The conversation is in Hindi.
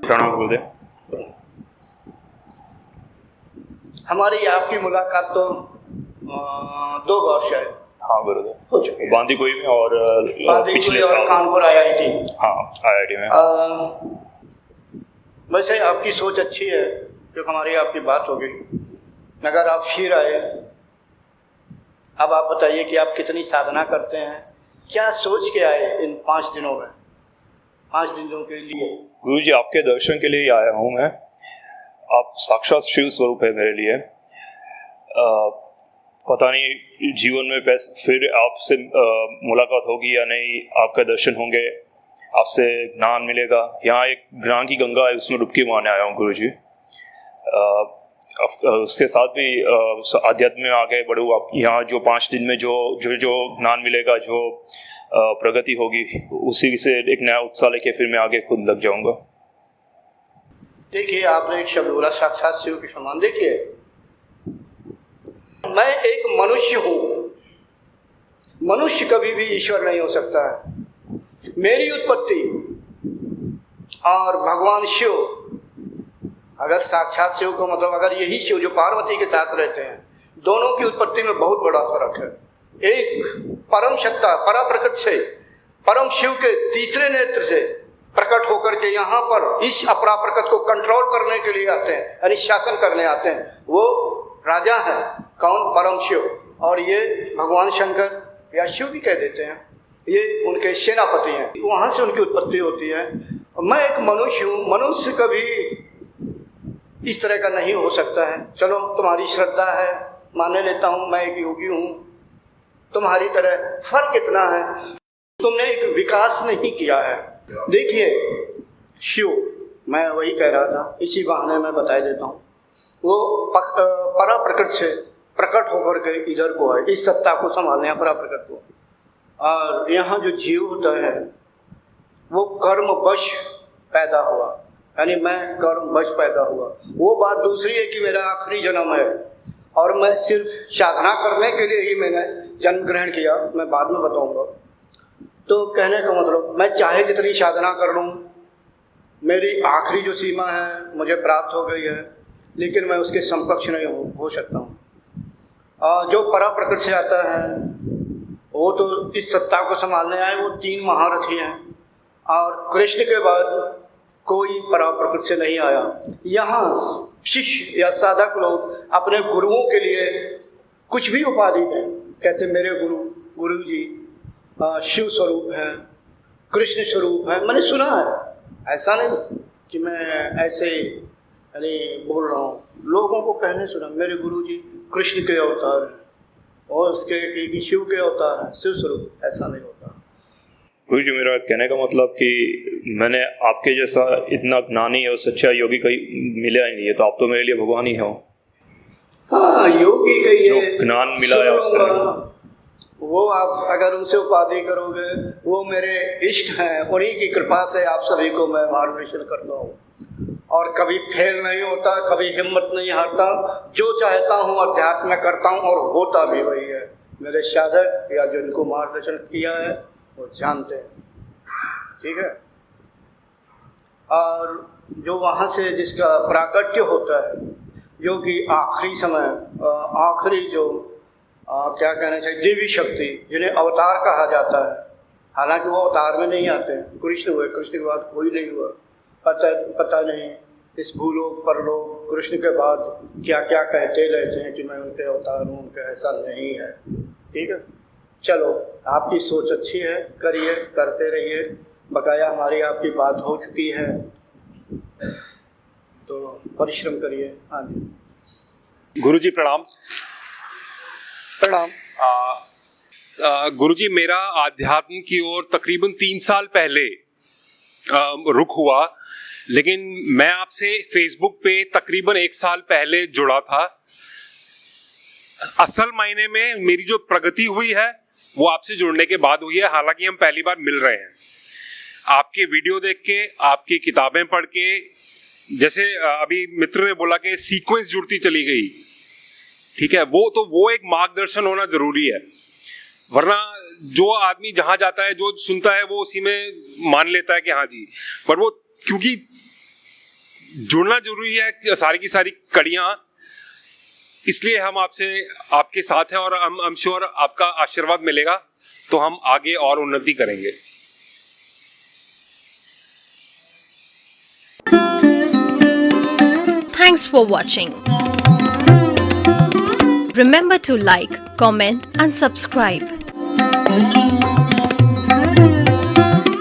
प्रणाम गुरुदेव। हमारी आपकी मुलाकात तो 2 बार शायद हाँ गुरुदेव हो चुकी है। बांदीकुई में और पिछले और साल कानपुर IIT। हाँ IIT में। वैसे आपकी सोच अच्छी है, जो हमारी आपकी बात हो गई। अगर आप फिर आए, अब आप बताइए कि आप कितनी साधना करते हैं, क्या सोच के आए इन 5 दिनों में, 5 दिनों के लिए? गुरु जी, आपके दर्शन के लिए ही आया हूँ मैं। आप साक्षात शिव स्वरूप है मेरे लिए। पता नहीं जीवन में फिर आपसे मुलाकात होगी या नहीं, आपका दर्शन होंगे, आपसे ज्ञान मिलेगा। यहाँ एक ज्ञान की गंगा है, उसमें डुबकी मारने आया हूँ गुरु जी। उसके साथ भी आध्यात्म में आगे बढ़ूँ। आप यहाँ जो 5 दिन में जो ज्ञान मिलेगा, जो प्रगति होगी, उसी से एक नया उत्साह लेके फिर मैं आगे खुद लग जाऊंगा। देखिए, आपने एक शब्द बोला साक्षात शिव के समान। देखिए, मैं एक मनुष्य हूँ, मनुष्य कभी भी ईश्वर नहीं हो सकता है। मेरी उत्पत्ति और भगवान शिव, अगर साक्षात शिव को मतलब अगर यही शिव जो पार्वती के साथ रहते हैं, दोनों की उत्पत्ति में बहुत बड़ा फर्क है। एक परम सत्ता पराप्रकृत से, परम शिव के तीसरे नेत्र से प्रकट होकर के यहाँ पर इस अपराप्रकृत को कंट्रोल करने के लिए आते हैं, यानी शासन करने आते हैं। वो राजा है, कौन? परम शिव। और ये भगवान शंकर या शिव भी कह देते हैं, ये उनके सेनापति हैं। वहाँ से उनकी उत्पत्ति होती है। मैं एक मनुष्य हूँ, मनुष्य कभी इस तरह का नहीं हो सकता है। चलो, तुम्हारी श्रद्धा है, माने लेता हूँ, मैं एक योगी हूँ, तुम्हारी तरह। फर्क इतना है, तुमने एक विकास नहीं किया है। देखिए, शिव, मैं वही कह रहा था, इसी बहाने मैं बता देता हूँ। वो परा प्रकृत से प्रकट होकर के इधर को आए, इस सत्ता को संभालने, परा प्रकृत को। और यहाँ जो जीव होता है वो कर्मवश पैदा हुआ, यानी मैं कर्मवश पैदा हुआ। वो बात दूसरी है कि मेरा आखिरी जन्म है और मैं सिर्फ साधना करने के लिए ही मैंने जन्म ग्रहण किया, मैं बाद में बताऊंगा। तो कहने का मतलब, मैं चाहे जितनी साधना कर लूँ, मेरी आखिरी जो सीमा है मुझे प्राप्त हो गई है, लेकिन मैं उसके समकक्ष नहीं हो सकता हूँ। जो परा प्रकृति से आता है वो तो इस सत्ता को संभालने आए, वो 3 महारथी हैं। और कृष्ण के बाद कोई परा प्रकृति से नहीं आया। यहाँ शिष्य या साधक लोग अपने गुरुओं के लिए कुछ भी उपाधि दें, कहते मेरे गुरु जी शिव स्वरूप है, कृष्ण स्वरूप है। मैंने सुना है, ऐसा नहीं कि मैं ऐसे यानी बोल रहा हूँ, लोगों को कहने सुना, मेरे गुरु जी कृष्ण के अवतार हैं और उसके कि शिव के अवतार हैं, शिव स्वरूप। ऐसा नहीं होता गुरु जी। मेरा कहने का मतलब कि मैंने आपके जैसा इतना ज्ञानी और सच्चा योगी कहीं मिला ही नहीं है, तो आप तो मेरे लिए भगवान ही हो। हाँ, योगी कहिए, ज्ञान मिला है उससे, वो आप अगर उनसे उपाधि करोगे, वो मेरे इष्ट हैं, उन्हीं की कृपा से आप सभी को मैं मार्गदर्शन करता हूँ। और कभी फेल नहीं होता, कभी हिम्मत नहीं हारता। जो चाहता हूँ अध्यात्म में करता हूँ और होता भी वही है। मेरे साधक या जिनको मार्गदर्शन किया है वो जानते हैं, ठीक है। और जो वहाँ से जिसका प्राकट्य होता है, जो कि आखिरी समय, आखिरी जो क्या कहना चाहिए, देवी शक्ति, जिन्हें अवतार कहा जाता है, हालांकि वो अवतार में नहीं आते हैं। कृष्ण हुए, कृष्ण के बाद कोई नहीं हुआ। पता नहीं इस भूलोक परलोक कृष्ण के बाद क्या क्या कहते रहते हैं कि मैं उनके अवतार हूँ, उनका ऐसा नहीं है, ठीक है। चलो, आपकी सोच अच्छी है, करिए, करते रहिए। बकाया हमारी आपकी बात हो चुकी है, तो परिश्रम करिए। हाँ जी। गुरु जी प्रणाम। प्रणाम। गुरु जी, मेरा आध्यात्म की ओर तकरीबन 3 साल पहले रुख हुआ, लेकिन मैं आपसे फेसबुक पे तकरीबन 1 साल पहले जुड़ा था। असल मायने में मेरी जो प्रगति हुई है वो आपसे जुड़ने के बाद हुई है, हालांकि हम पहली बार मिल रहे हैं। आपके वीडियो देख के, आपकी किताबें पढ़ के, जैसे अभी मित्र ने बोला कि सीक्वेंस जुड़ती चली गई, ठीक है, वो एक मार्गदर्शन होना जरूरी है। वरना जो आदमी जहां जाता है, जो सुनता है, वो उसी में मान लेता है कि हाँ जी, पर वो क्योंकि जुड़ना जरूरी है सारी की सारी कड़ियां, इसलिए हम आपके साथ हैं और आई एम श्योर आपका आशीर्वाद मिलेगा तो हम आगे और उन्नति करेंगे। Thanks for watching. Remember to like, comment and subscribe.